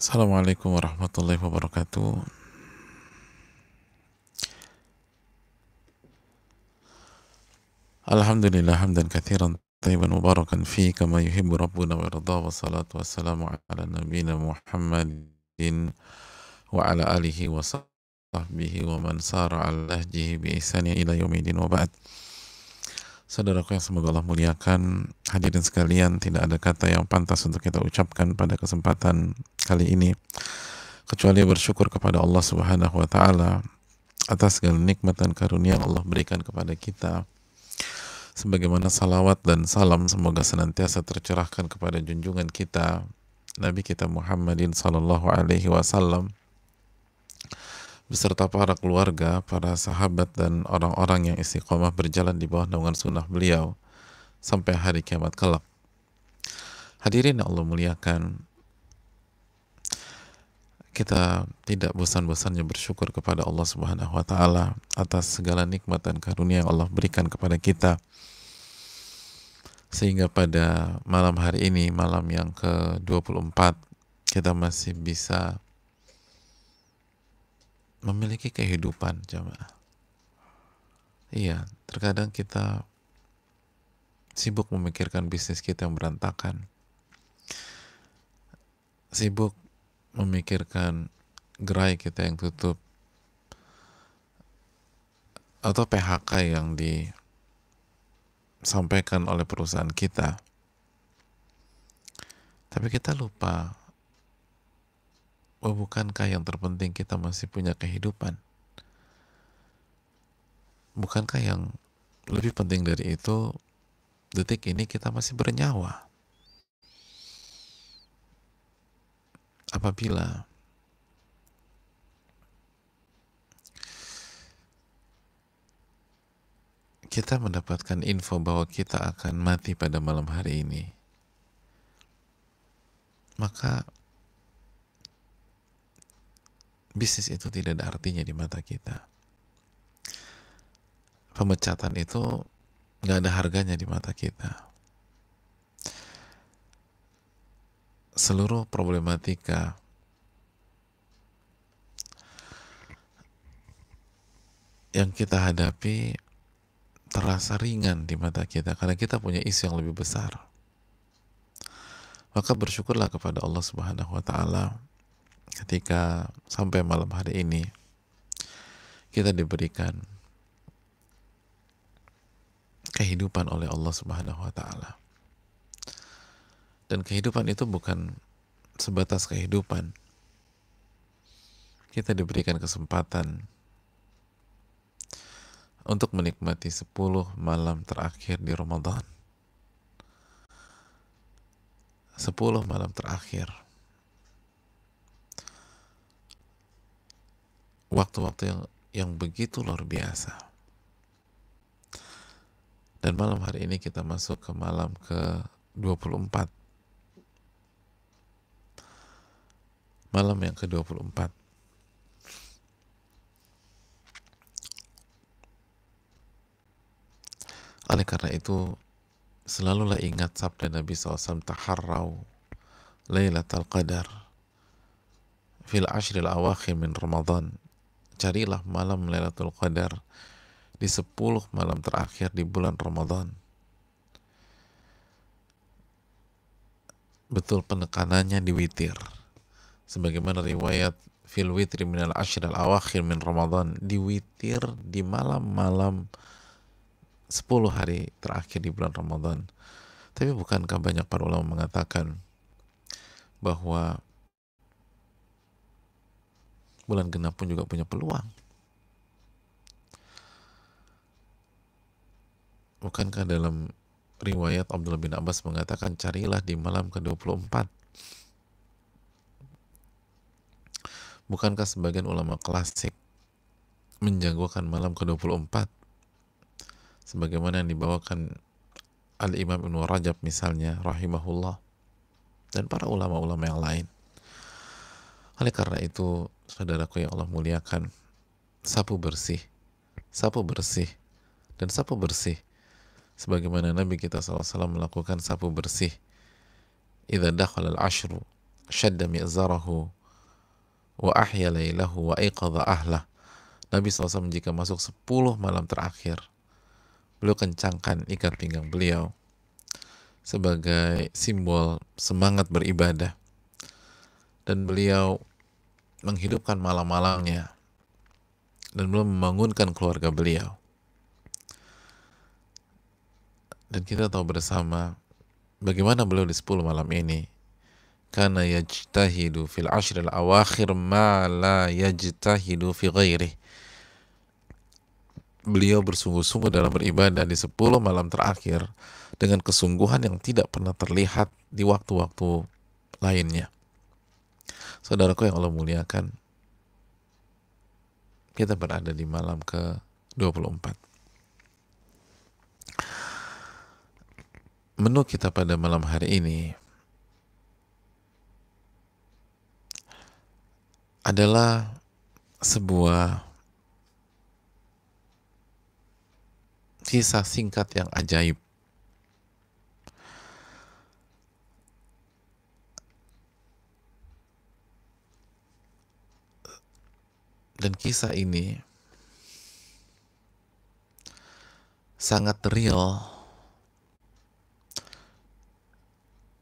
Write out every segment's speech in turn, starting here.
Assalamualaikum warahmatullahi wabarakatuh. Alhamdulillah hamdan katsiran tayyiban mubarakan fi kama yuhibbu rabbuna wa yarda, wassalatu wassalamu ala nabiyyina Muhammadin wa ala alihi wa sahbihi wa man sara ala nahjihi bi ihsani ila yaumidin wa ba'd. Saudaraku yang semoga Allah muliakan, hadirin sekalian, tidak ada kata yang pantas untuk kita ucapkan pada kesempatan kali ini kecuali bersyukur kepada Allah Subhanahu wa taala atas segala nikmat dan karunia yang Allah berikan kepada kita. Sebagaimana salawat dan salam semoga senantiasa tercurahkan kepada junjungan kita Nabi kita Muhammadin sallallahu alaihi wasallam beserta para keluarga, para sahabat dan orang-orang yang istiqomah berjalan di bawah naungan sunnah beliau sampai hari kiamat kelak. Hadirin yang Allah muliakan, kita tidak bosan-bosannya bersyukur kepada Allah Subhanahu wa taala atas segala nikmat dan karunia yang Allah berikan kepada kita, sehingga pada malam hari ini, malam yang ke-24, kita masih bisa memiliki kehidupan, jemaah. Iya, terkadang kita sibuk memikirkan bisnis kita yang berantakan, sibuk memikirkan gerai kita yang tutup, atau PHK yang disampaikan oleh perusahaan kita. Tapi kita lupa, bukankah yang terpenting kita masih punya kehidupan? Bukankah yang lebih penting dari itu, detik ini kita masih bernyawa? Apabila kita mendapatkan info bahwa kita akan mati pada malam hari ini, maka bisnis itu tidak ada artinya di mata kita. Pemecatan itu nggak ada harganya di mata kita. Seluruh problematika yang kita hadapi terasa ringan di mata kita karena kita punya isu yang lebih besar. Maka bersyukurlah kepada Allah Subhanahu wa taala ketika sampai malam hari ini kita diberikan kehidupan oleh Allah Subhanahu wa taala. Dan kehidupan itu bukan sebatas kehidupan. Kita diberikan kesempatan untuk menikmati 10 malam terakhir di Ramadan. 10 malam terakhir. Waktu-waktu yang begitu luar biasa. Dan malam hari ini kita masuk ke malam ke-24. Malam yang ke-24. Oleh karena itu, selalulah ingat sabda Nabi SAW, taharrau Lailatul Qadar fil ashril awakhir min Ramadan. Carilah malam Lailatul Qadar di 10 malam terakhir di bulan Ramadan. Betul, penekanannya di witir. Sebagaimana riwayat fil witri minal ashril awakhir min Ramadan, di witir di malam-malam 10 hari terakhir di bulan Ramadan. Tapi bukankah banyak para ulama mengatakan bahwa bulan genap pun juga punya peluang? Bukankah dalam riwayat Abdullah bin Abbas mengatakan carilah di malam ke-24? Bukankah sebagian ulama klasik menjagokan malam ke-24? Sebagaimana yang dibawakan Al-Imam Ibnu Rajab misalnya, rahimahullah, dan para ulama-ulama yang lain. Oleh karena itu, saudaraku yang Allah muliakan, sapu bersih, dan sapu bersih. Sebagaimana Nabi kita SAW melakukan sapu bersih. Idza dakhala al-ashru, shadda mi'zarahu, wa ahya lailahu wa aiqadha ahlah. Nabi SAW jika masuk 10 malam terakhir, beliau kencangkan ikat pinggang beliau sebagai simbol semangat beribadah, dan beliau menghidupkan malam-malamnya, dan beliau membangunkan keluarga beliau. Dan kita tahu bersama bagaimana beliau di 10 malam ini. Kana yajtahidu fil ashril awakhir ma la yajtahidu fi ghairih. Beliau bersungguh-sungguh dalam beribadah di 10 malam terakhir dengan kesungguhan yang tidak pernah terlihat di waktu-waktu lainnya. Saudaraku yang Allah muliakan, kita berada di malam ke-24. Menu kita pada malam hari ini adalah sebuah kisah singkat yang ajaib. Dan kisah ini sangat real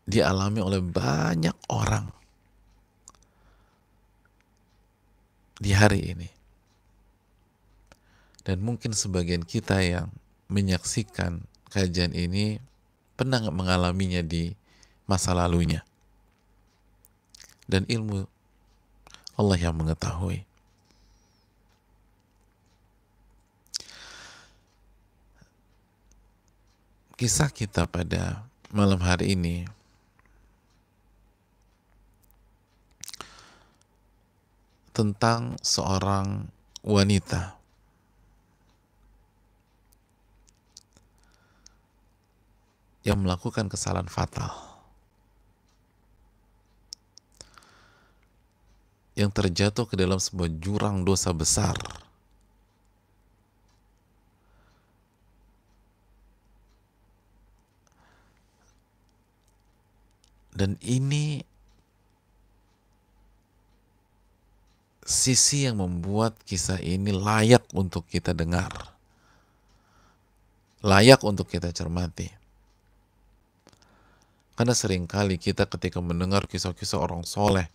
dialami oleh banyak orang di hari ini. Dan mungkin sebagian kita yang menyaksikan kajian ini pernah mengalaminya di masa lalunya. Dan ilmu Allah yang mengetahui. Kisah kita pada malam hari ini tentang seorang wanita yang melakukan kesalahan fatal, yang terjatuh ke dalam sebuah jurang dosa besar, dan ini sisi yang membuat kisah ini layak untuk kita dengar, layak untuk kita cermati. Karena seringkali kita ketika mendengar kisah-kisah orang soleh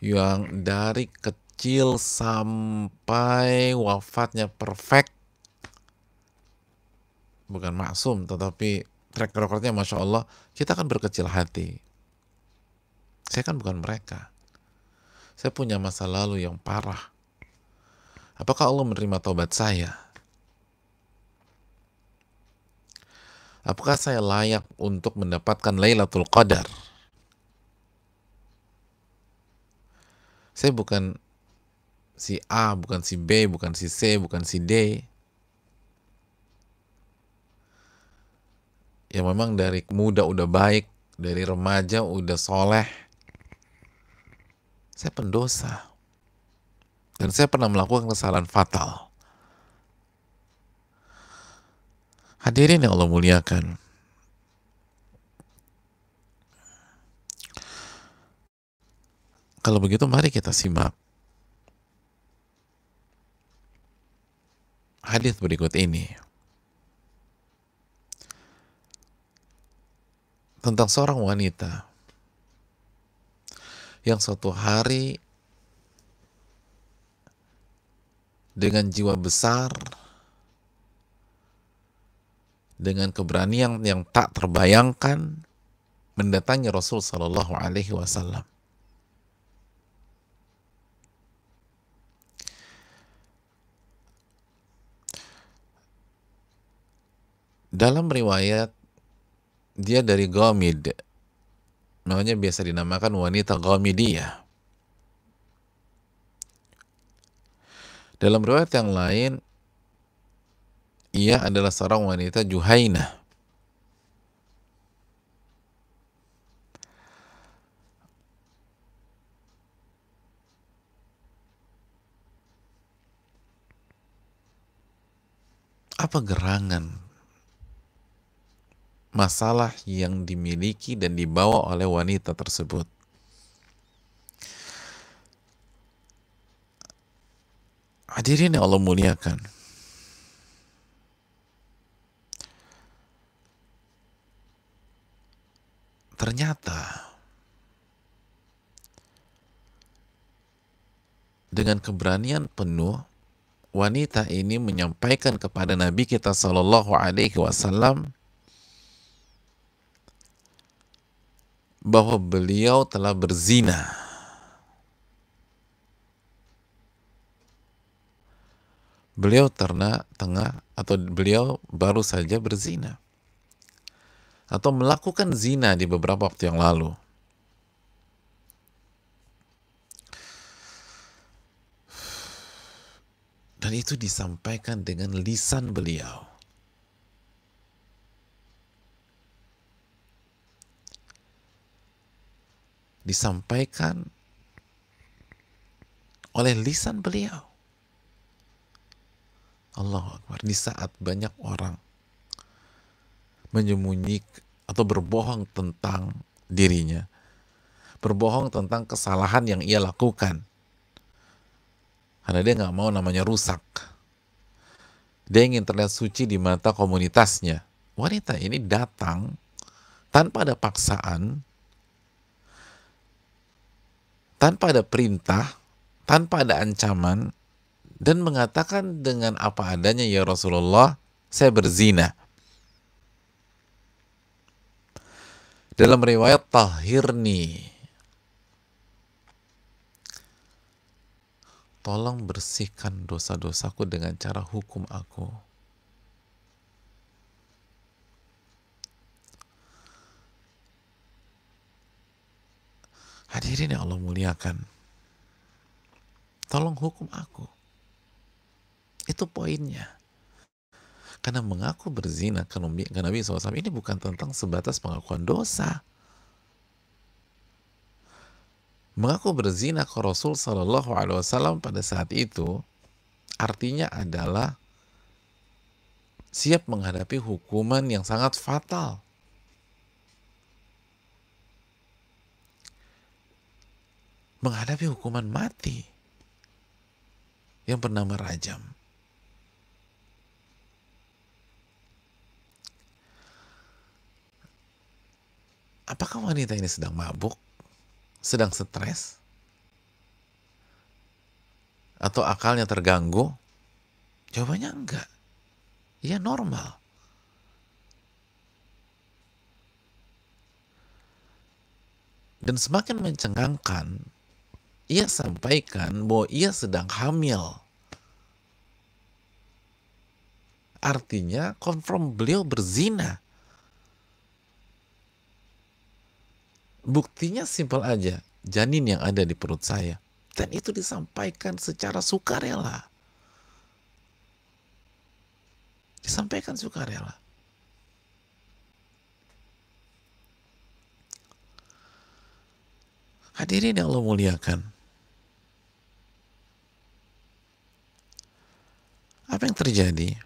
yang dari kecil sampai wafatnya perfect, bukan maksum, tetapi track recordnya Masya Allah, kita kan berkecil hati. Saya kan bukan mereka. Saya punya masa lalu yang parah. Apakah Allah menerima taubat saya? Apakah saya layak untuk mendapatkan Lailatul Qadar? Saya bukan si A, bukan si B, bukan si C, bukan si D. Ya memang dari muda udah baik, dari remaja udah soleh. Saya pendosa. Dan saya pernah melakukan kesalahan fatal. Hadirin yang Allah muliakan. Kalau begitu mari kita simak hadis berikut ini tentang seorang wanita yang suatu hari dengan jiwa besar, dengan keberanian yang tak terbayangkan, mendatangi Rasul Sallallahu Alaihi Wasallam. Dalam riwayat dia dari Ghamid, namanya biasa dinamakan wanita Ghamidiyah. Dalam riwayat yang lain, ia adalah seorang wanita Juhainah. Apa gerangan masalah yang dimiliki dan dibawa oleh wanita tersebut? Hadirin yang Allah muliakan, ternyata dengan keberanian penuh wanita ini menyampaikan kepada Nabi kita Shallallahu Alaihi Wasallam bahwa beliau telah berzina. Beliau beliau baru saja berzina atau melakukan zina di beberapa waktu yang lalu. Dan itu disampaikan dengan lisan beliau. Disampaikan oleh lisan beliau. Allahu Akbar. Di saat banyak orang menyembunyikan atau berbohong tentang dirinya, berbohong tentang kesalahan yang ia lakukan, karena dia nggak mau namanya rusak. Dia ingin terlihat suci di mata komunitasnya. Wanita ini datang tanpa ada paksaan, tanpa ada perintah, tanpa ada ancaman, dan mengatakan dengan apa adanya, ya Rasulullah, saya berzina. Dalam riwayat, tahirni, tolong bersihkan dosa-dosaku dengan cara hukum aku. Hadirin yang Allah muliakan, tolong hukum aku. Itu poinnya. Karena mengaku berzina ke Nabi SAW ini bukan tentang sebatas pengakuan dosa. Mengaku berzina ke Rasul SAW pada saat itu artinya adalah siap menghadapi hukuman yang sangat fatal. Menghadapi hukuman mati yang bernama rajam. Apakah wanita ini sedang mabuk? Sedang stres? Atau akalnya terganggu? Jawabannya enggak. Ia normal. Dan semakin mencengangkan, ia sampaikan bahwa ia sedang hamil. Artinya confirm beliau berzina. Buktinya simpel aja, janin yang ada di perut saya. Dan itu disampaikan secara sukarela. Disampaikan sukarela. Hadirin yang Allah muliakan, apa yang terjadi?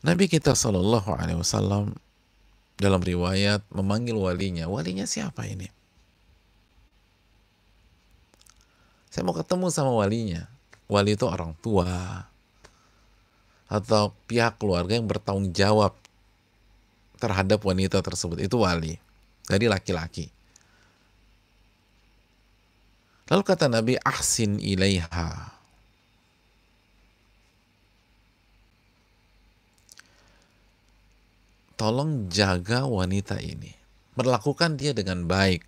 Nabi kita Shallallahu Alaihi Wasallam dalam riwayat memanggil walinya. Walinya siapa ini? Saya mau ketemu sama walinya. Wali itu orang tua atau pihak keluarga yang bertanggung jawab terhadap wanita tersebut. Itu wali dari laki-laki. Lalu kata Nabi, ahsin ilaiha, tolong jaga wanita ini, perlakukan dia dengan baik.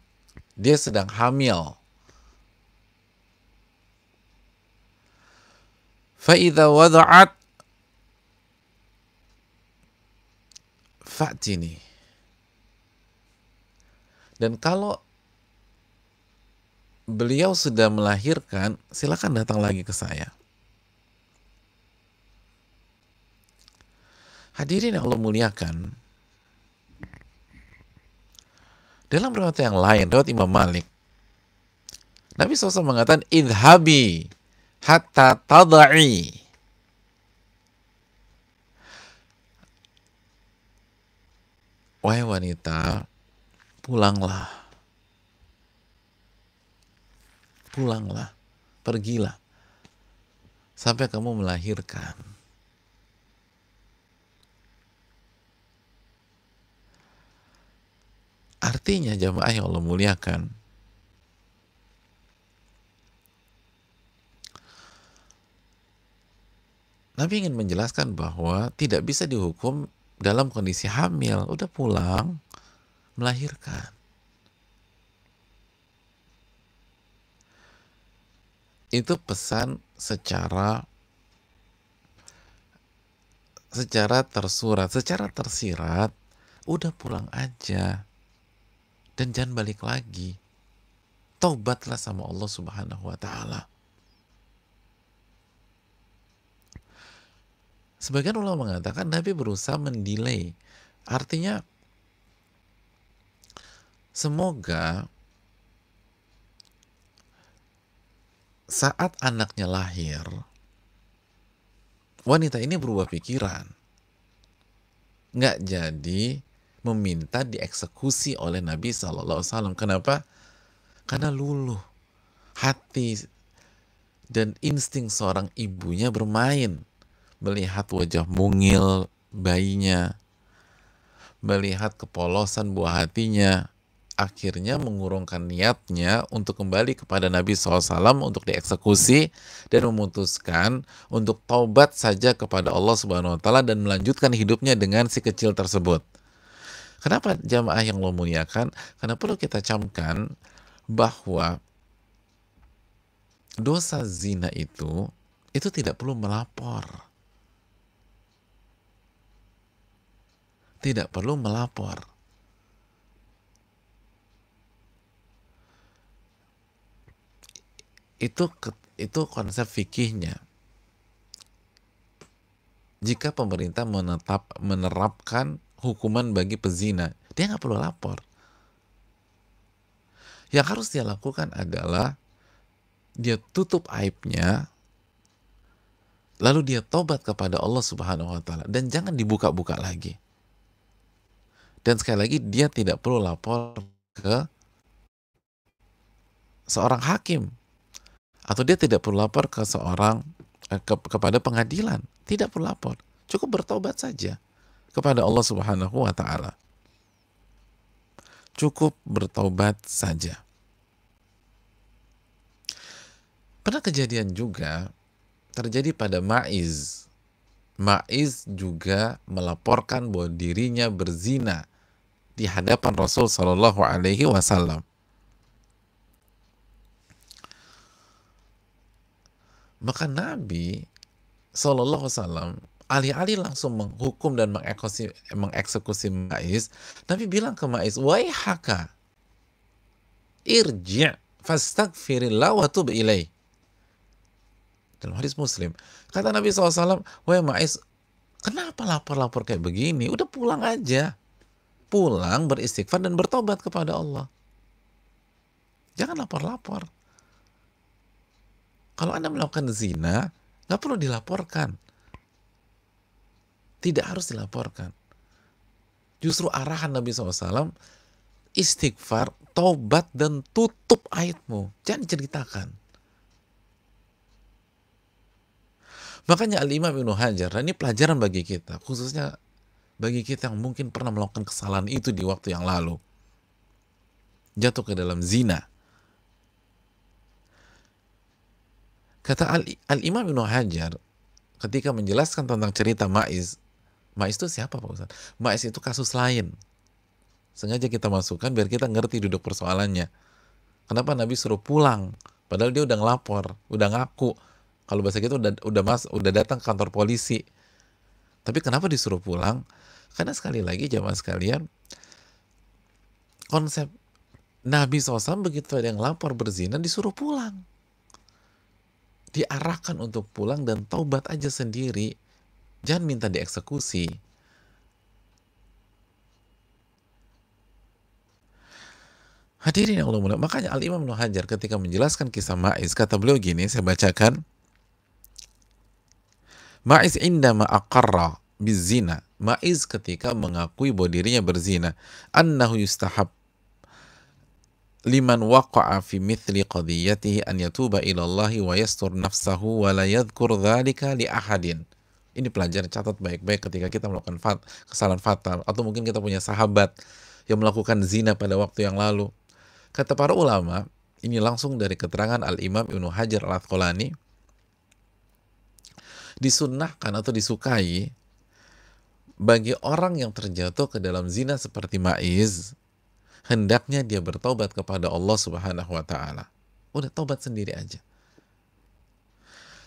Dia sedang hamil. Fa'idha wada'at fa'tini. Dan kalau beliau sudah melahirkan, silakan datang lagi ke saya. Hadirin yang Allah muliakan, dalam riwayat yang lain, riwayat Imam Malik, Nabi SAW mengatakan, idhabi hatta tada'i. Wahai wanita, pulanglah. pulanglah, pergilah sampai kamu melahirkan. Artinya jamaah yang Allah muliakan, Nabi ingin menjelaskan bahwa tidak bisa dihukum dalam kondisi hamil, udah pulang, melahirkan. Itu pesan secara tersurat, secara tersirat, udah pulang aja. Dan jangan balik lagi. Taubatlah sama Allah Subhanahu wa Ta'ala. Sebagian ulama mengatakan Nabi berusaha mendelay. Artinya, semoga saat anaknya lahir, wanita ini berubah pikiran. Nggak jadi meminta dieksekusi oleh Nabi SAW. Kenapa? Karena luluh hati dan insting seorang ibunya bermain, melihat wajah mungil bayinya, melihat kepolosan buah hatinya, akhirnya mengurungkan niatnya untuk kembali kepada Nabi SAW untuk dieksekusi dan memutuskan untuk taubat saja kepada Allah Subhanahu Wa Taala dan melanjutkan hidupnya dengan si kecil tersebut. Kenapa jamaah yang Allah muliakan? Karena perlu kita camkan bahwa dosa zina itu tidak perlu melapor. Tidak perlu melapor. Itu konsep fikihnya. Jika pemerintah menerapkan hukuman bagi pezina, dia nggak perlu lapor. Yang harus dia lakukan adalah dia tutup aibnya, lalu dia tobat kepada Allah Subhanahu Wa Taala dan jangan dibuka-buka lagi. Dan sekali lagi dia tidak perlu lapor ke seorang hakim atau dia tidak perlu lapor ke seorang kepada pengadilan, tidak perlu lapor, cukup bertobat saja kepada Allah Subhanahu Wa Taala. Cukup bertobat saja. Pernah kejadian juga terjadi pada Ma'iz. Ma'iz juga melaporkan bahwa dirinya berzina di hadapan Rasul Shallallahu Alaihi Wasallam. Maka Nabi Shallallahu Alaihi Wasallam alih-alih langsung menghukum dan mengeksekusi Ma'iz, Nabi bilang ke Ma'iz, waihaka irji' fastaghfirillah wa tub ilaih. Dalam hadis Muslim, kata Nabi SAW, wahai Ma'iz, kenapa lapor-lapor kayak begini? Udah pulang aja. Pulang, beristighfar dan bertobat kepada Allah. Jangan lapor-lapor. Kalau Anda melakukan zina, nggak perlu dilaporkan. Tidak harus dilaporkan. Justru arahan Nabi SAW, istighfar, tobat, dan tutup aibmu. Jangan diceritakan. Makanya Al-Imam Ibnu Hajar, ini pelajaran bagi kita, khususnya bagi kita yang mungkin pernah melakukan kesalahan itu di waktu yang lalu. Jatuh ke dalam zina. Kata Al-Imam Ibnu Hajar, ketika menjelaskan tentang cerita Ma'iz, Ma'iz itu siapa Pak Ustaz? Ma'iz itu kasus lain. Sengaja kita masukkan biar kita ngerti duduk persoalannya. Kenapa Nabi suruh pulang? Padahal dia udah ngelapor, udah ngaku. Kalau bahasa kita udah datang ke kantor polisi. Tapi kenapa disuruh pulang? Karena sekali lagi jamaah sekalian, konsep Nabi SAW begitu ada yang lapor berzina disuruh pulang. Diarahkan untuk pulang dan taubat aja sendiri. Jangan minta dieksekusi. Hadirin yang Allah mulia, makanya Al-Imam Ibnu Hajar ketika menjelaskan kisah Ma'iz, kata beliau gini, saya bacakan. Ma'iz indama aqarra bizina. Ma'iz ketika mengakui bahwa dirinya berzina, annahu yustahab, liman waqa'a fi mithli qadiyatihi an yatuba ilallahi wa yastur nafsahu wa la yadhkur dhalika li ahadin. Ini pelajaran, catat baik-baik ketika kita melakukan kesalahan fatal, atau mungkin kita punya sahabat yang melakukan zina pada waktu yang lalu. Kata para ulama, ini langsung dari keterangan Al-Imam Ibnu Hajar Al-Asqalani, disunnahkan atau disukai bagi orang yang terjatuh ke dalam zina seperti Maiz, hendaknya dia bertobat kepada Allah Subhanahu wa taala. Udah tobat sendiri aja.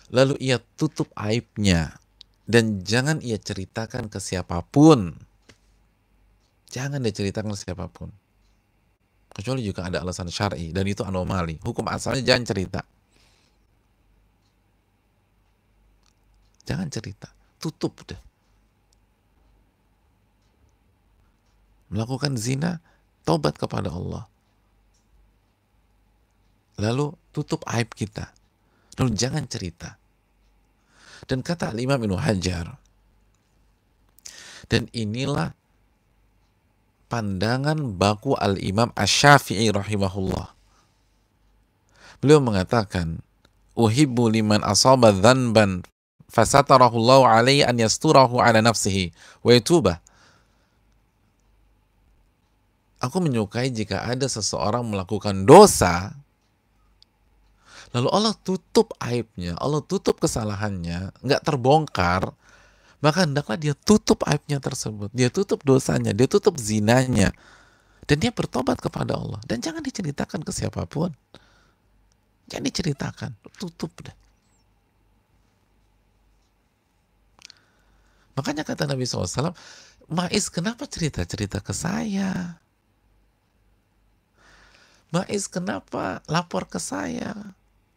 Lalu ia tutup aibnya dan jangan ia ceritakan ke siapapun. Jangan dia ceritakan ke siapapun. Kecuali juga ada alasan syar'i dan itu anomali. Hukum asalnya jangan cerita. Jangan cerita. Tutup deh. Melakukan zina, tobat kepada Allah. Lalu tutup aib kita. Lalu jangan cerita. Dan kata Imam Ibnu Hajar, dan inilah pandangan baku Al-Imam Asy-Syafi'i rahimahullah. Beliau mengatakan, uhibbu liman asaba dzanban fasatarahullahu alaihi an yasturahu ala nafsihi wa yatubah. Aku menyukai jika ada seseorang melakukan dosa, lalu Allah tutup aibnya, Allah tutup kesalahannya, nggak terbongkar, maka hendaklah dia tutup aibnya tersebut, dia tutup dosanya, dia tutup zinanya, dan dia bertobat kepada Allah. Dan jangan diceritakan ke siapapun. Jangan diceritakan, tutup deh. Makanya kata Nabi SAW, Maiz kenapa cerita-cerita ke saya? Maiz kenapa lapor ke saya?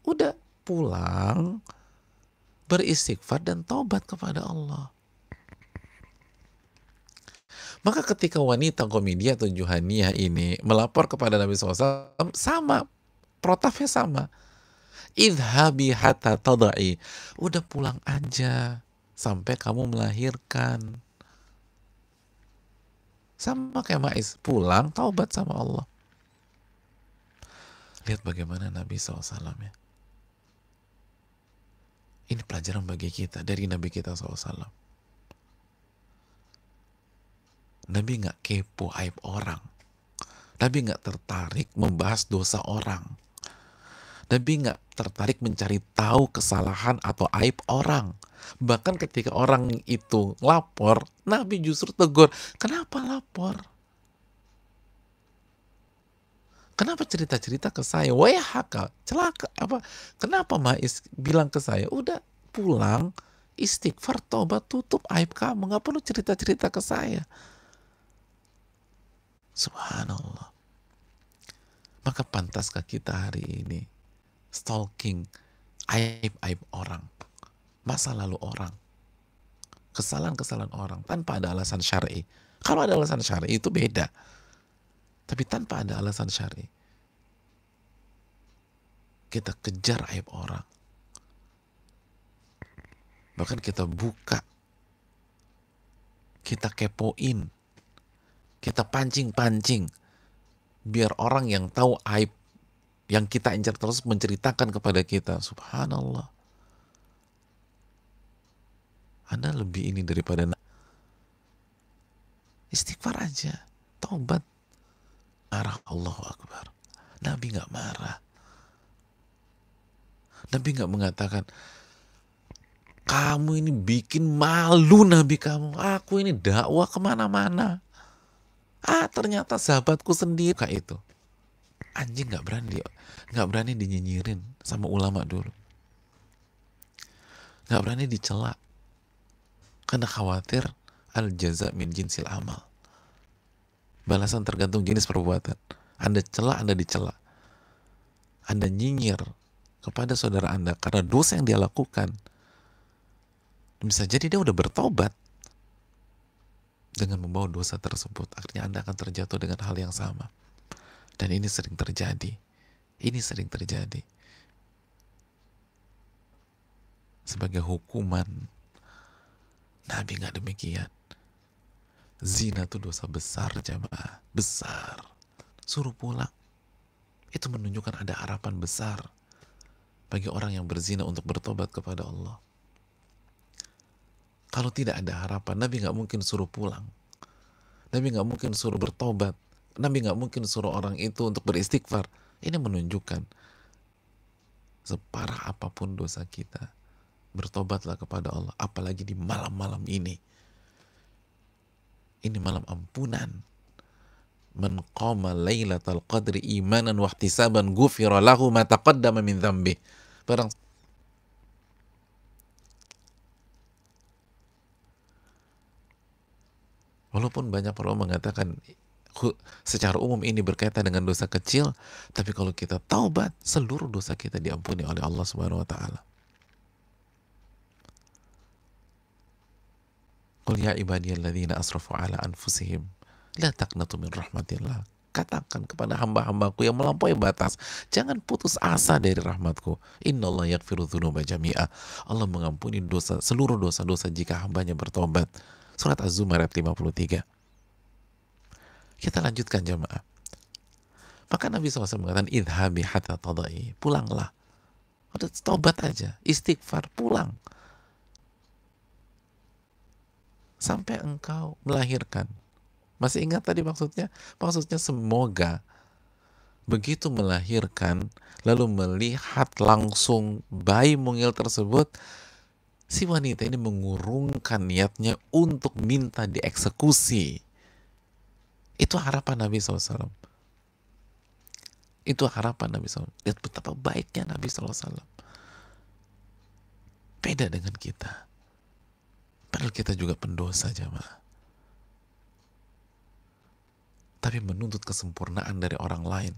Udah pulang, beristighfar dan taubat kepada Allah. Maka ketika wanita Qomidiyah atau Juhaniyah ini melapor kepada Nabi SAW, sama, protafnya sama. Idhabi hatta tadai. Udah pulang aja sampai kamu melahirkan. Sama kayak Maiz, pulang, taubat sama Allah. Lihat bagaimana Nabi SAW ya. Ini pelajaran bagi kita dari Nabi kita SAW. Nabi nggak kepo aib orang. Nabi nggak tertarik membahas dosa orang. Nabi nggak tertarik mencari tahu kesalahan atau aib orang. Bahkan ketika orang itu lapor, Nabi justru tegur, kenapa lapor? Kenapa cerita-cerita ke saya? Wayhaka, celaka apa? Kenapa Maiz bilang ke saya? Udah pulang, istighfar, tobat, tutup aib kamu. Nggak perlu cerita-cerita ke saya. Subhanallah. Maka pantaskah kita hari ini stalking aib-aib orang, masa lalu orang, kesalahan-kesalahan orang tanpa ada alasan syar'i? Kalau ada alasan syar'i itu beda. Tapi tanpa ada alasan syar'i, kita kejar aib orang. Bahkan kita buka, kita kepoin, kita pancing-pancing, biar orang yang tahu aib yang kita incar terus menceritakan kepada kita. Subhanallah. Anda lebih ini daripada istighfar aja, taubat. Marah, Allahu Akbar. Nabi nggak marah. Nabi nggak mengatakan, kamu ini bikin malu Nabi kamu. Aku ini dakwah kemana-mana. Ternyata sahabatku sendiri kayak itu. Anjing nggak berani dinyinyirin sama ulama dulu. Nggak berani dicela. Karena khawatir al jaza min jinsil amal. Balasan tergantung jenis perbuatan. Anda cela, Anda dicela. Anda nyinyir kepada saudara Anda karena dosa yang dia lakukan. Bisa jadi dia udah bertobat dengan membawa dosa tersebut. Akhirnya Anda akan terjatuh dengan hal yang sama. Dan ini sering terjadi. Ini sering terjadi. Sebagai hukuman, Nabi nggak demikian. Zina itu dosa besar, jamaah. Besar. Suruh pulang. Itu menunjukkan ada harapan besar bagi orang yang berzina untuk bertobat kepada Allah. Kalau tidak ada harapan, Nabi nggak mungkin suruh pulang. Nabi nggak mungkin suruh bertobat. Nabi nggak mungkin suruh orang itu untuk beristighfar. Ini menunjukkan separah apapun dosa kita, bertobatlah kepada Allah. Apalagi di malam-malam ini. Ini malam ampunan. Man qama lailatal qadri imanan wahtisaban ghufira lahu ma taqaddama min dzambi. Barang walaupun banyak ulama mengatakan secara umum ini berkaitan dengan dosa kecil, tapi kalau kita taubat, seluruh dosa kita diampuni oleh Allah Subhanahu wa taala. Qul ya ibadiyalladzina asrafu ala anfusihim la taqnatu min rahmatillah. Katakan kepada hamba-hambaku yang melampaui batas, jangan putus asa dari rahmatku. Innallaha yaghfiru dzunuba jami'a. Allah mengampuni dosa, seluruh dosa-dosa jika hambanya bertobat. Surat Az-Zumar ayat 53. Kita lanjutkan jamaah. Maka Nabi SAW mengatakan, idhabi hatta tadai. Pulanglah. Udah tobat aja. Istighfar, pulang. Sampai engkau melahirkan. Masih ingat tadi maksudnya? Maksudnya semoga begitu melahirkan, lalu melihat langsung bayi mungil tersebut, si wanita ini mengurungkan niatnya untuk minta dieksekusi. Itu harapan Nabi SAW. Itu harapan Nabi SAW. Lihat betapa baiknya Nabi SAW. Beda dengan kita. Padahal kita juga pendosa jamaah. Tapi menuntut kesempurnaan dari orang lain.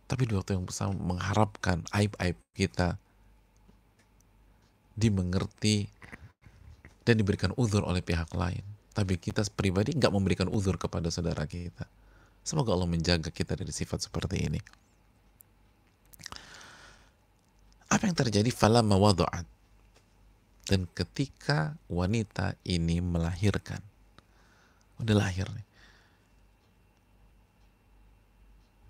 Tapi di waktu yang bersama mengharapkan aib-aib kita dimengerti dan diberikan uzur oleh pihak lain. Tapi kita pribadi nggak memberikan uzur kepada saudara kita. Semoga Allah menjaga kita dari sifat seperti ini. Apa yang terjadi? Falamma wadu'at. Dan ketika wanita ini melahirkan, udah lahir nih.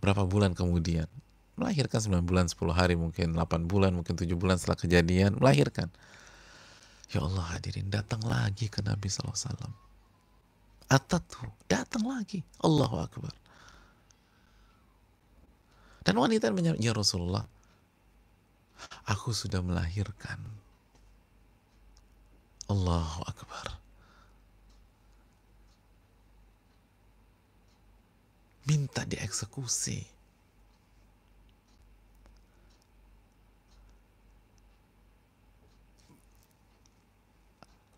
Berapa bulan kemudian? Melahirkan 9 bulan, 10 hari, mungkin 8 bulan, mungkin 7 bulan setelah kejadian, melahirkan. Ya Allah hadirin, datang lagi ke Nabi SAW. Atatu, datang lagi. Allahu Akbar. Dan wanita menyebut, ya Rasulullah, aku sudah melahirkan. Allahu Akbar. Minta dieksekusi.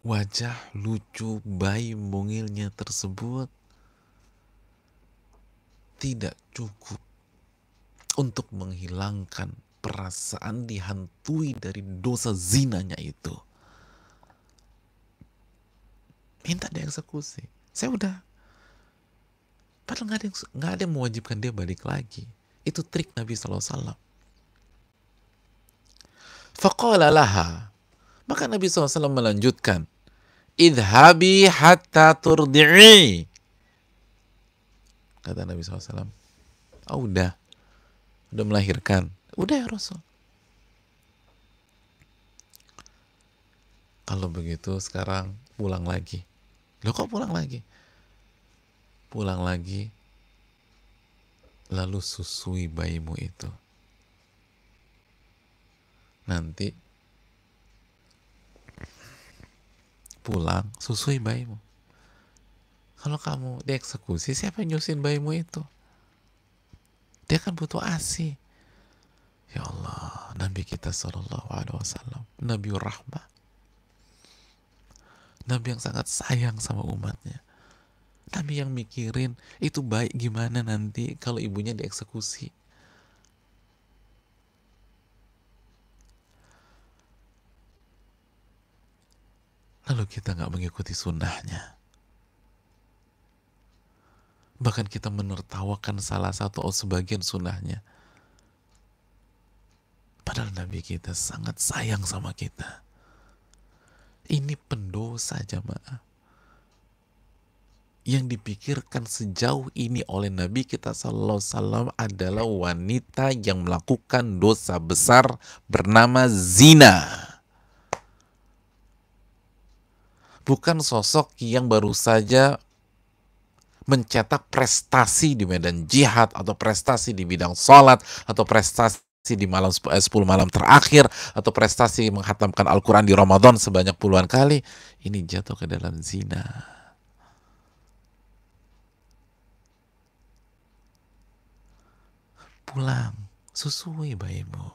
Wajah lucu bayi mungilnya tersebut tidak cukup untuk menghilangkan perasaan dihantui dari dosa zinanya itu. Minta dieksekusi. Saya udah, padahal nggak ada yang mewajibkan dia balik lagi. Itu trik Nabi SAW. Faqala laha. Maka Nabi SAW melanjutkan, idhabi hatta turdi'i. Kata Nabi SAW, oh udah melahirkan. Udah ya Rasul. Kalau begitu sekarang pulang lagi. Loh kok pulang lagi? Pulang lagi, lalu susui bayimu itu. Nanti pulang, susui bayimu. Kalau kamu dieksekusi, siapa yang nyusin bayimu itu? Dia kan butuh ASI. Ya Allah, Nabi kita SAW, Nabi Rahmah, Nabi yang sangat sayang sama umatnya. Nabi yang mikirin itu baik gimana nanti kalau ibunya dieksekusi. Lalu kita nggak mengikuti sunnahnya. Bahkan kita menertawakan salah satu atau sebagian sunnahnya. Padahal Nabi kita sangat sayang sama kita. Ini pendosa jamaah. yang dipikirkan sejauh ini oleh Nabi kita Sallallahu Alaihi Wasallam adalah wanita yang melakukan dosa besar bernama zina. Bukan sosok yang baru saja mencetak prestasi di medan jihad, atau prestasi di bidang sholat, atau prestasi di malam 10 malam terakhir, atau prestasi menghatamkan Al-Quran di Ramadan sebanyak puluhan kali. Ini jatuh ke dalam zina. Pulang, susui bayimu.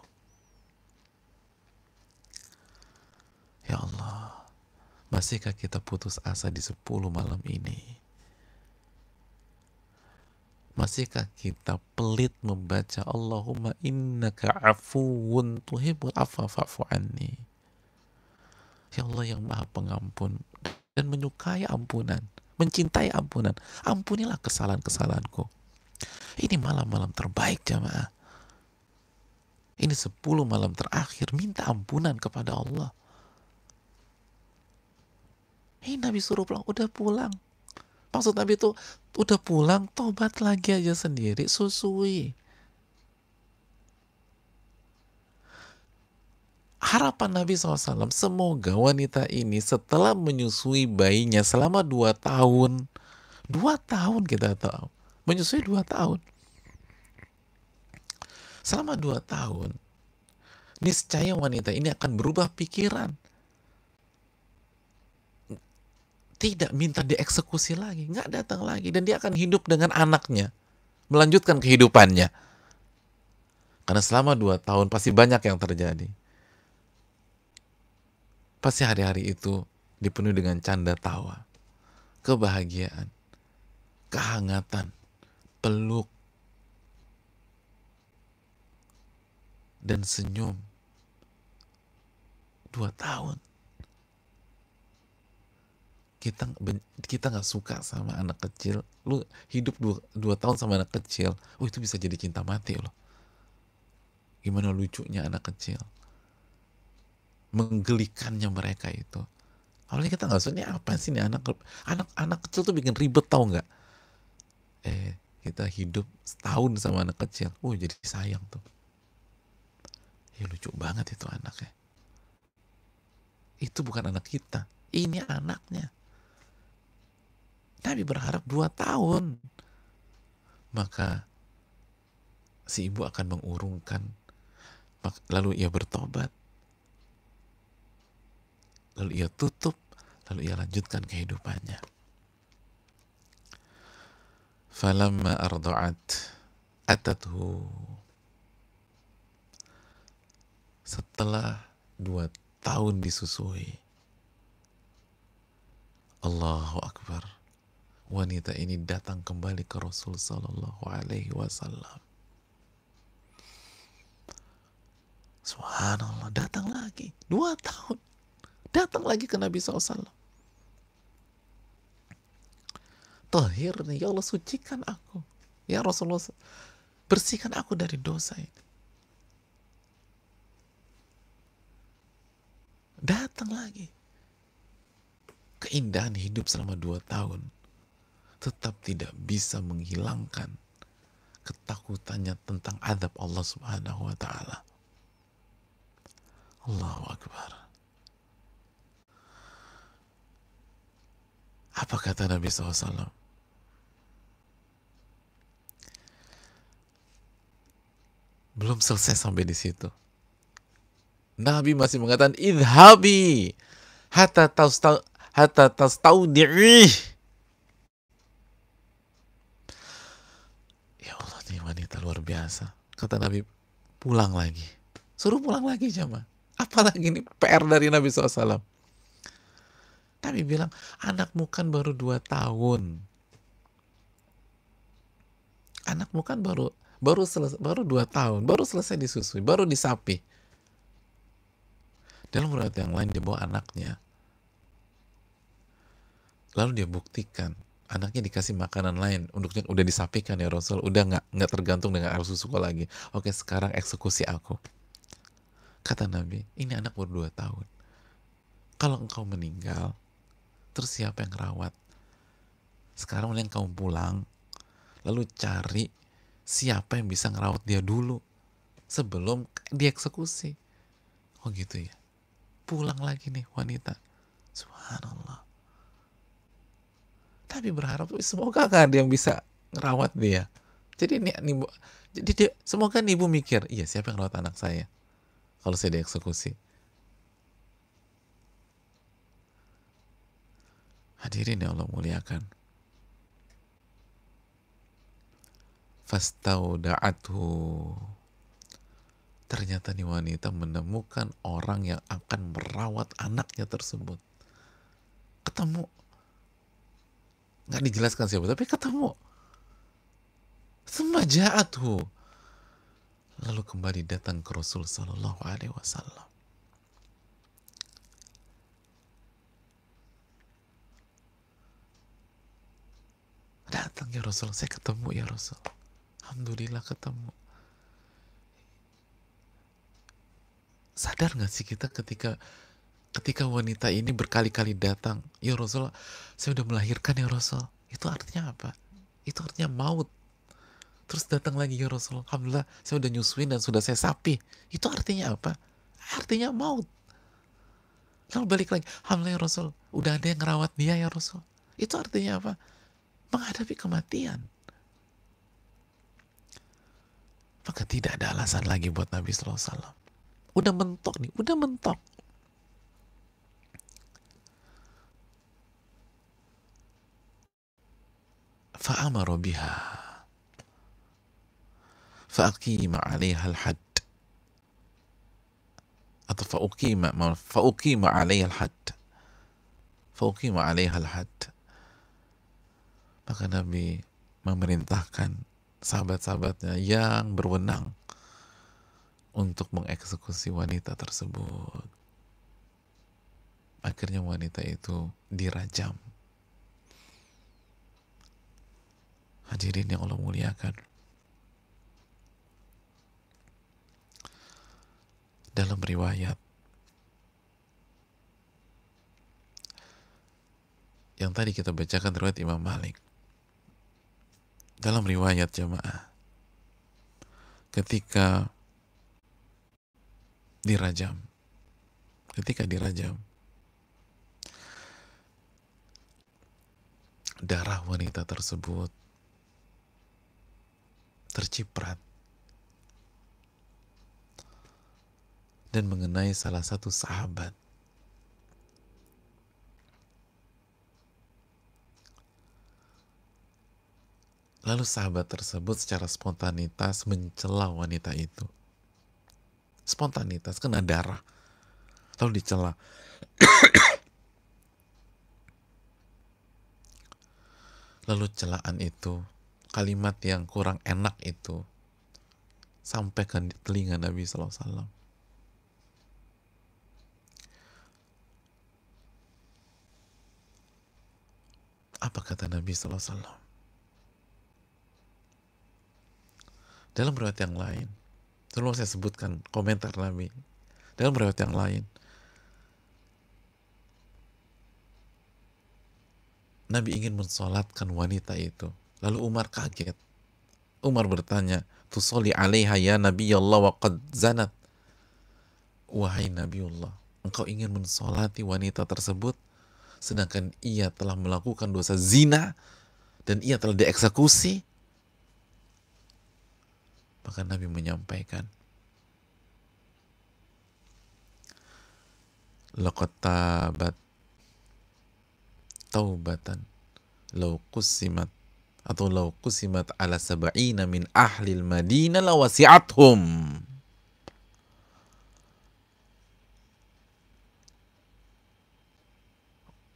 Ya Allah, masihkah kita putus asa di 10 malam ini? Masihkah kita pelit membaca Allahumma innaka afuwun tuhibbul afwa fa'fu anni? Ya Allah yang maha pengampun dan menyukai ampunan, mencintai ampunan. Ampunilah kesalahan-kesalahanku. Ini malam-malam terbaik jamaah. Ini 10 malam terakhir, minta ampunan kepada Allah. Nabi suruh pulang, udah pulang. Maksud Nabi itu udah pulang, tobat lagi aja sendiri, susui. Harapan Nabi SAW, semoga wanita ini setelah menyusui bayinya selama 2 tahun, 2 tahun kita tahu, menyusui 2 tahun. Selama 2 tahun, niscaya wanita ini akan berubah pikiran. Tidak minta dieksekusi lagi, nggak datang lagi, dan dia akan hidup dengan anaknya, melanjutkan kehidupannya. Karena selama 2 tahun pasti banyak yang terjadi. Pasti hari-hari itu dipenuhi dengan canda tawa, kebahagiaan, kehangatan, peluk, dan senyum. 2 tahun. Kita nggak suka sama anak kecil. Lu hidup 2 tahun sama anak kecil, itu bisa jadi cinta mati loh. Gimana lucunya anak kecil, menggelikannya mereka itu. Awalnya kita nggak suka, ini apa sih nih anak kecil tuh bikin ribet, tau nggak? Kita hidup setahun sama anak kecil, jadi sayang tuh. Ya lucu banget itu anaknya. Itu bukan anak kita, ini anaknya. Nabi berharap 2 tahun. Maka si ibu akan mengurungkan, lalu ia bertobat, lalu ia tutup, lalu ia lanjutkan kehidupannya. Falamma arda'at atathu, setelah 2 tahun disusui, Allahu Akbar, wanita ini datang kembali ke Rasul Sallallahu Alaihi Wasallam. Subhanallah, datang lagi 2 tahun, datang lagi ke Nabi SAW. Tahir nih, ya Allah sucikan aku, ya Rasulullah, bersihkan aku dari dosa ini. Datang lagi. Keindahan hidup selama 2 tahun tetap tidak bisa menghilangkan ketakutannya tentang azab Allah Subhanahu wa Ta'ala. Allahu Akbar. Apa kata Nabi SAW? Belum selesai sampai di situ. Nabi masih mengatakan, idhabi hatta tastaudi'i. Ya Allah, nih wanita luar biasa. Kata Nabi, pulang lagi. Suruh pulang lagi jamaah. Apalagi ini PR dari Nabi SAW. Nabi bilang, anakmu kan baru 2 tahun. Anakmu kan baru 2 tahun, baru selesai disusui, baru disapi. Dalam riwayat yang lain dia bawa anaknya, lalu dia buktikan anaknya dikasih makanan lain, udah disapikan ya Rasul, udah nggak tergantung dengan air susuku lagi. Oke, sekarang eksekusi aku. Kata Nabi, ini anak baru 2 tahun. Kalau engkau meninggal, terus siapa yang rawat? Sekarang mending kamu pulang, lalu cari siapa yang bisa ngerawat dia dulu sebelum dieksekusi. Oh gitu ya. Pulang lagi nih wanita. Subhanallah. Tapi berharap semoga gak ada yang bisa ngerawat dia. Jadi semoga nih ibu mikir, iya siapa yang ngerawat anak saya kalau saya dieksekusi. Hadirin yang Allah muliakan. Fastauda'athu. Ternyata nih wanita menemukan orang yang akan merawat anaknya tersebut. Ketemu. Nggak dijelaskan siapa, tapi ketemu. Tsumma ja'athu. Lalu kembali datang ke Rasul Sallallahu Alaihi Wasallam. Datang ya Rasul, saya ketemu ya Rasul. Alhamdulillah ketemu. Sadar nggak sih kita ketika wanita ini berkali-kali datang, ya Rasul, saya udah melahirkan ya Rasul. Itu artinya apa? Itu artinya maut. Terus datang lagi ya Rasul, alhamdulillah saya udah nyusuin dan sudah saya sapi. Itu artinya apa? Artinya maut. Lalu balik lagi, alhamdulillah ya Rasul, udah ada yang ngerawat dia ya Rasul. Itu artinya apa? Menghadapi kematian. Maka tidak ada alasan lagi buat Nabi Sallallahu Alaihi Wasallam. Udah mentok nih, udah mentok. Fa'amara biha fa'aqima 'alaiha al-hadd atau fa'uqima 'alaiha al-hadd fa'uqima 'alaiha al-hadd. Maka Nabi memerintahkan sahabat-sahabatnya yang berwenang untuk mengeksekusi wanita tersebut. Akhirnya wanita itu dirajam. Hadirin yang Allah muliakan. Dalam riwayat yang tadi kita bacakan, riwayat Imam Malik, dalam riwayat jamaah, ketika dirajam, darah wanita tersebut terciprat dan mengenai salah satu sahabat. Lalu sahabat tersebut secara spontanitas mencela wanita itu. Spontanitas, kena darah, lalu dicela. Lalu celaan itu, kalimat yang kurang enak itu, sampaikan di telinga Nabi Sallallahu Alaihi Wasallam. Apa kata Nabi Sallallahu Alaihi Wasallam? Dalam riwayat yang lain, sebelum saya sebutkan komentar Nabi, dalam riwayat yang lain, Nabi ingin mensolatkan wanita itu. Lalu Umar kaget. Umar bertanya, "Tusolli alaiha ya Nabiyallah wa qad zanat." Wahai Nabiullah, engkau ingin mensolati wanita tersebut sedangkan ia telah melakukan dosa zina dan ia telah dieksekusi? Maka Nabi menyampaikan, laqad tabat taubatan law qusimat atau law qusimat ala sab'ina min ahlil Madinah lawasi'athum.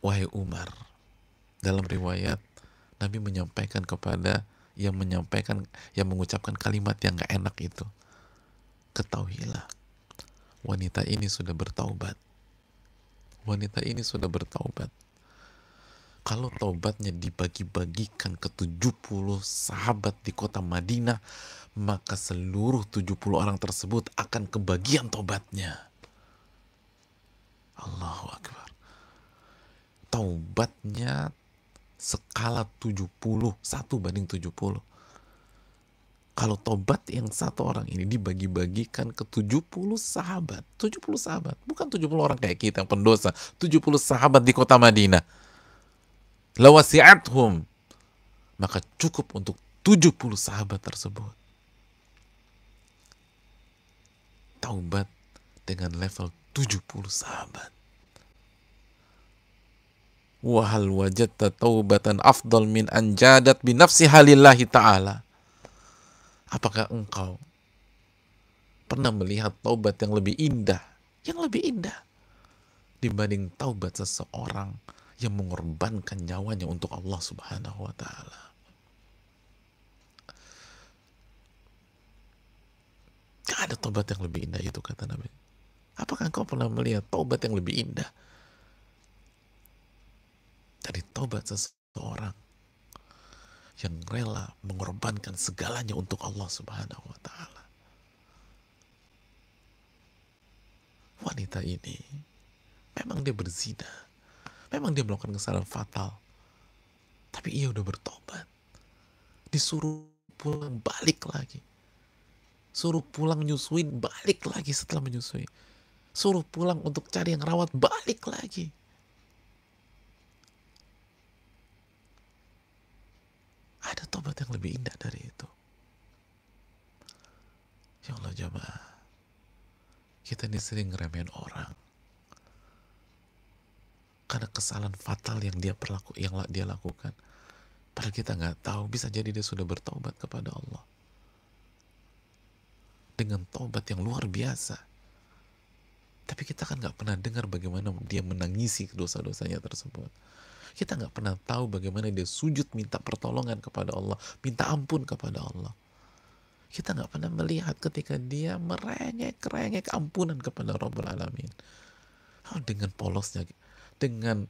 Wahai Umar, dalam riwayat Nabi menyampaikan kepada yang mengucapkan kalimat yang gak enak itu, ketahuilah wanita ini sudah bertaubat. Wanita ini sudah bertaubat. Kalau taubatnya dibagi-bagikan ke 70 sahabat di kota Madinah, maka seluruh 70 orang tersebut akan kebagian taubatnya. Allahu Akbar. Taubatnya skala 70, 1:70. Kalau tobat yang satu orang ini dibagi-bagikan ke 70 sahabat. 70 sahabat. Bukan 70 orang kayak kita yang pendosa. 70 sahabat di kota Madinah. Lawasi'athum. Maka cukup untuk 70 sahabat tersebut. Taubat dengan level 70 sahabat. Wahal wajadta taubatan afdal min anjadat binafsiha lillahi ta'ala. Apakah engkau pernah melihat taubat yang lebih indah dibanding taubat seseorang yang mengorbankan nyawanya untuk Allah Subhanahu wa ta'ala? Gak ada taubat yang lebih indah itu, kata Nabi. Apakah engkau pernah melihat taubat yang lebih indah dari taubat seseorang yang rela mengorbankan segalanya untuk Allah Subhanahu wa ta'ala? Wanita ini memang dia berzina, memang dia melakukan kesalahan fatal, tapi ia udah bertobat. Disuruh pulang, balik lagi. Suruh pulang nyusuin, balik lagi setelah menyusui. Suruh pulang untuk cari yang rawat, balik lagi. Ada tobat yang lebih indah dari itu. Ya Allah jamaah, kita ini sering ngeremehin orang karena kesalahan fatal yang dia lakukan. Padahal kita nggak tahu, bisa jadi dia sudah bertobat kepada Allah dengan tobat yang luar biasa. Tapi kita kan nggak pernah dengar bagaimana dia menangisi dosa-dosanya tersebut. Kita nggak pernah tahu bagaimana dia sujud minta pertolongan kepada Allah, minta ampun kepada Allah. Kita nggak pernah melihat ketika dia merengek ampunan kepada Rabbul Alamin. Oh, dengan polosnya, dengan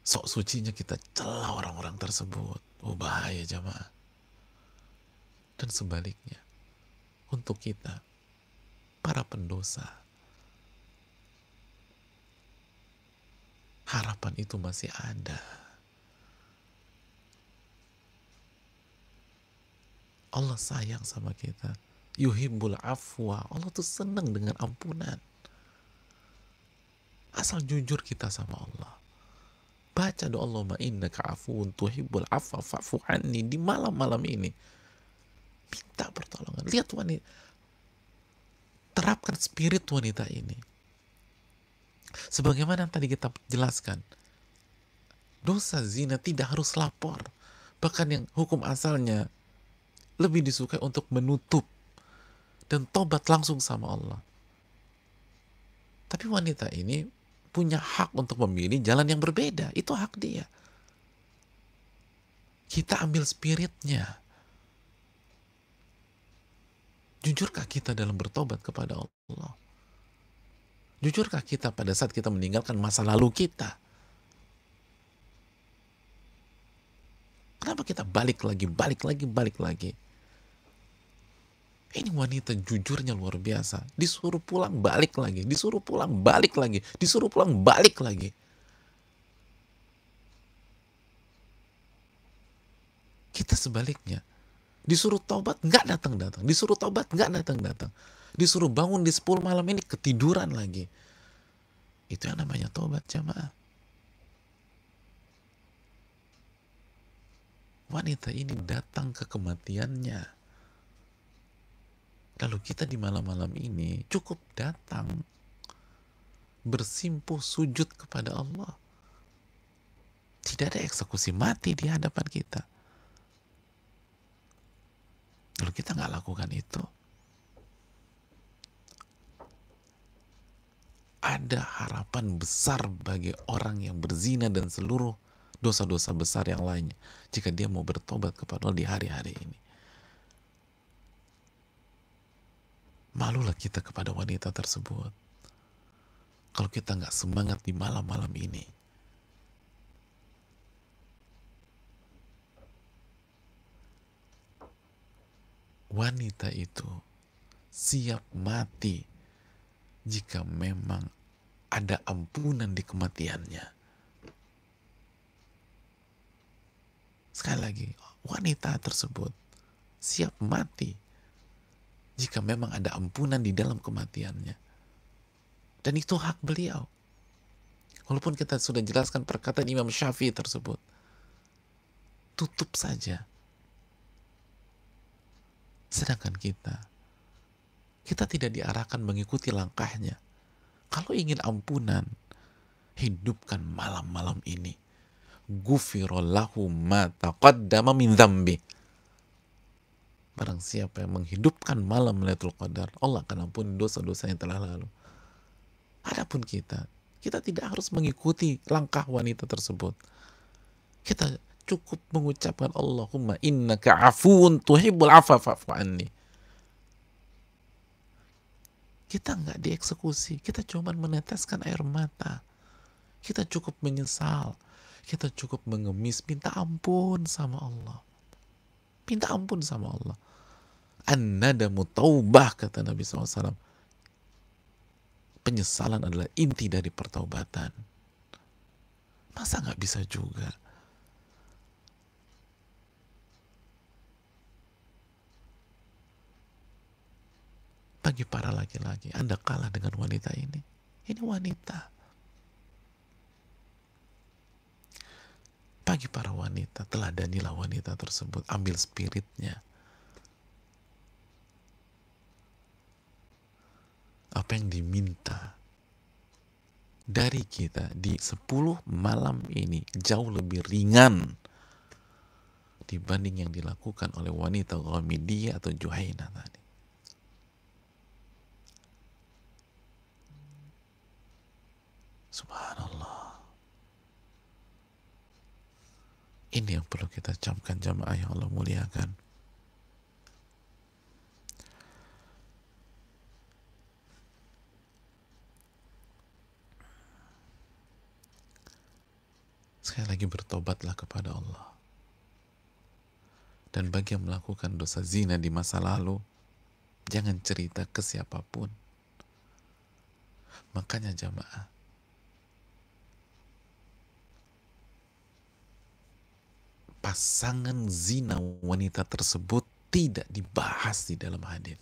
sok sucinya kita celah orang-orang tersebut. Oh, bahaya jamaah. Dan sebaliknya, untuk kita, para pendosa, harapan itu masih ada. Allah sayang sama kita. Yuhibbul afwa. Allah tuh senang dengan ampunan. Asal jujur kita sama Allah. Baca doa Allahumma innaka afuwun tuhibbul afwa fa'fu anni di malam-malam ini. Minta pertolongan. Lihat wanita. Terapkan spirit wanita ini. Sebagaimana yang tadi kita jelaskan. Dosa zina tidak harus lapor. Bahkan yang hukum asalnya lebih disukai untuk menutup dan tobat langsung sama Allah. Tapi wanita ini punya hak untuk memilih jalan yang berbeda. Itu hak dia. Kita ambil spiritnya. Jujurkah kita dalam bertobat kepada Allah? Jujurkah kita pada saat kita meninggalkan masa lalu kita? Kenapa kita balik lagi? Ini wanita jujurnya luar biasa. Disuruh pulang, balik lagi. Disuruh pulang, balik lagi. Disuruh pulang, balik lagi. Kita sebaliknya. Disuruh taubat, nggak datang-datang. Disuruh taubat, nggak datang-datang. Disuruh bangun di 10 malam ini, ketiduran lagi. Itu yang namanya taubat jamaah. Wanita ini datang ke kematiannya. Lalu kita di malam-malam ini cukup datang bersimpuh sujud kepada Allah. Tidak ada eksekusi mati di hadapan kita. Lalu kita nggak lakukan itu. Ada harapan besar bagi orang yang berzina dan seluruh dosa-dosa besar yang lainnya jika dia mau bertobat kepada Allah di hari-hari ini. Malulah kita kepada wanita tersebut kalau kita nggak semangat di malam-malam ini. Wanita itu siap mati jika memang ada ampunan di kematiannya. Sekali lagi, wanita tersebut siap mati jika memang ada ampunan di dalam kematiannya. Dan itu hak beliau. Walaupun kita sudah jelaskan perkataan Imam Syafi'i tersebut, tutup saja. Sedangkan kita tidak diarahkan mengikuti langkahnya. Kalau ingin ampunan, hidupkan malam-malam ini. Ghufirallahu ma taqaddama min dzambi. Barang siapa yang menghidupkan malam Lailatul Qadar, Allah akan ampuni dosa-dosa yang telah lalu. Adapun kita tidak harus mengikuti langkah wanita tersebut. Kita cukup mengucapkan Allahumma innaka afuun tuhibbul afwa fa'fu anni. Kita nggak dieksekusi, kita cuma meneteskan air mata. Kita cukup menyesal, kita cukup mengemis, minta ampun sama Allah. Minta ampun sama Allah. An-nadamu taubah, kata Nabi SAW. Penyesalan adalah inti dari pertaubatan. Masa nggak bisa juga? Bagi para laki-laki, Anda kalah dengan wanita ini. Ini wanita. Bagi para wanita, teladanilah wanita tersebut. Ambil spiritnya. Apa yang diminta dari kita di 10 malam ini jauh lebih ringan dibanding yang dilakukan oleh wanita Ghamidiyah atau Juhainah tadi. Subhanallah. Ini yang perlu kita camkan jamaah yang Allah muliakan. Sekali lagi, bertobatlah kepada Allah. Dan bagi yang melakukan dosa zina di masa lalu, jangan cerita ke siapapun. Makanya jamaah, pasangan zina wanita tersebut tidak dibahas di dalam hadis.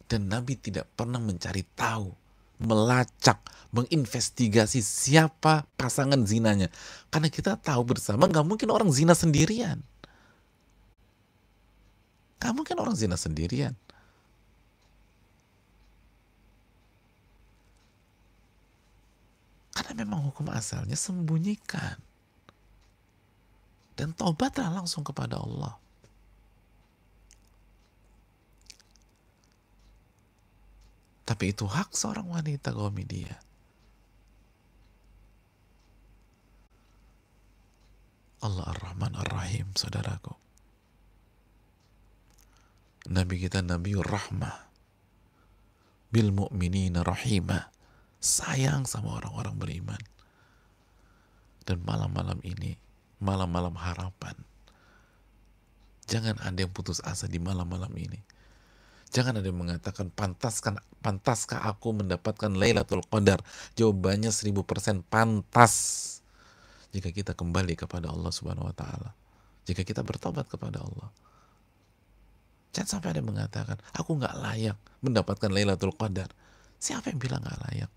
Dan Nabi tidak pernah mencari tahu, melacak, menginvestigasi siapa pasangan zinanya. Karena kita tahu bersama nggak mungkin orang zina sendirian. Nggak mungkin orang zina sendirian. Karena memang hukum asalnya sembunyikan. Dan taubatlah langsung kepada Allah. Tapi itu hak seorang wanita Ghamidiyah. Allah Ar-Rahman Ar-Rahim, saudaraku. Nabi kita Nabiur Rahmah. Bil mu'minina rahimah. Sayang sama orang-orang beriman. Dan malam-malam ini, malam-malam harapan. Jangan ada yang putus asa di malam-malam ini. Jangan ada yang mengatakan, pantaskah aku mendapatkan Lailatul Qadar? Jawabannya 1000% pantas. Jika kita kembali kepada Allah Subhanahu wa Ta'ala. Jika kita bertobat kepada Allah. Jangan sampai ada yang mengatakan, aku nggak layak mendapatkan Lailatul Qadar. Siapa yang bilang nggak layak?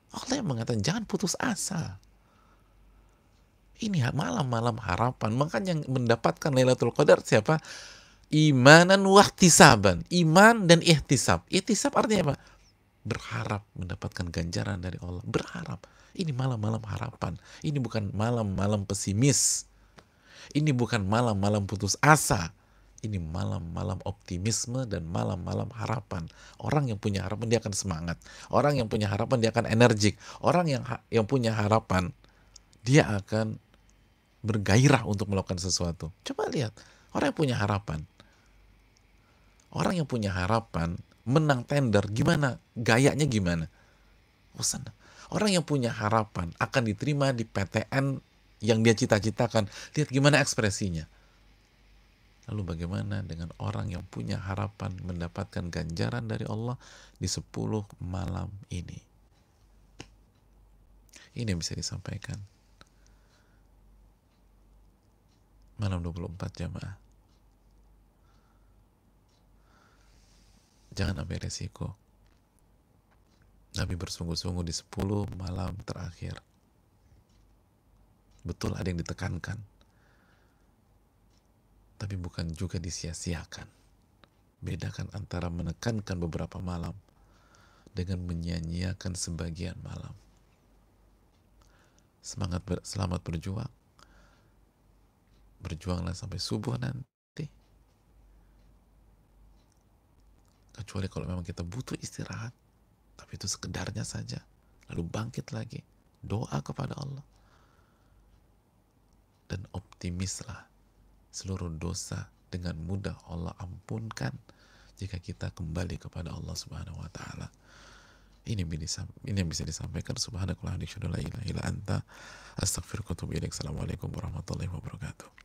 Allah yang mengatakan, jangan putus asa. Ini malam-malam harapan. Makanya yang mendapatkan Lailatul Qadar siapa? Imanan wahtisaban. Iman dan ihtisab. Ihtisab artinya apa? Berharap mendapatkan ganjaran dari Allah. Berharap. Ini malam-malam harapan. Ini bukan malam-malam pesimis. Ini bukan malam-malam putus asa. Ini malam-malam optimisme dan malam-malam harapan. Orang yang punya harapan dia akan semangat. Orang yang punya harapan dia akan energik. Orang yang punya harapan dia akan bergairah untuk melakukan sesuatu. Coba lihat. Orang yang punya harapan. Orang yang punya harapan menang tender, gimana? Gayanya gimana? Bosan. Orang yang punya harapan akan diterima di PTN yang dia cita-citakan. Lihat gimana ekspresinya. Lalu bagaimana dengan orang yang punya harapan mendapatkan ganjaran dari Allah di 10 malam ini? Ini yang bisa disampaikan. malam 24 jamaah. Jangan ambil resiko. Nabi bersungguh-sungguh di 10 malam terakhir. Betul ada yang ditekankan, tapi bukan juga disia-siakan. Bedakan antara menekankan beberapa malam dengan menyia-nyiakan sebagian malam. Selamat berjuang. Berjuanglah sampai subuh nanti. Kecuali kalau memang kita butuh istirahat, tapi itu sekedarnya saja. Lalu bangkit lagi, doa kepada Allah. Dan optimislah, seluruh dosa dengan mudah Allah ampunkan jika kita kembali kepada Allah Subhanahu wa taala. Ini yang bisa disampaikan. Subhanakallahumma wa bihamdika, la ilaha illa anta, astaghfiruka wa atubu ilaik. Assalamualaikum warahmatullahi wabarakatuh.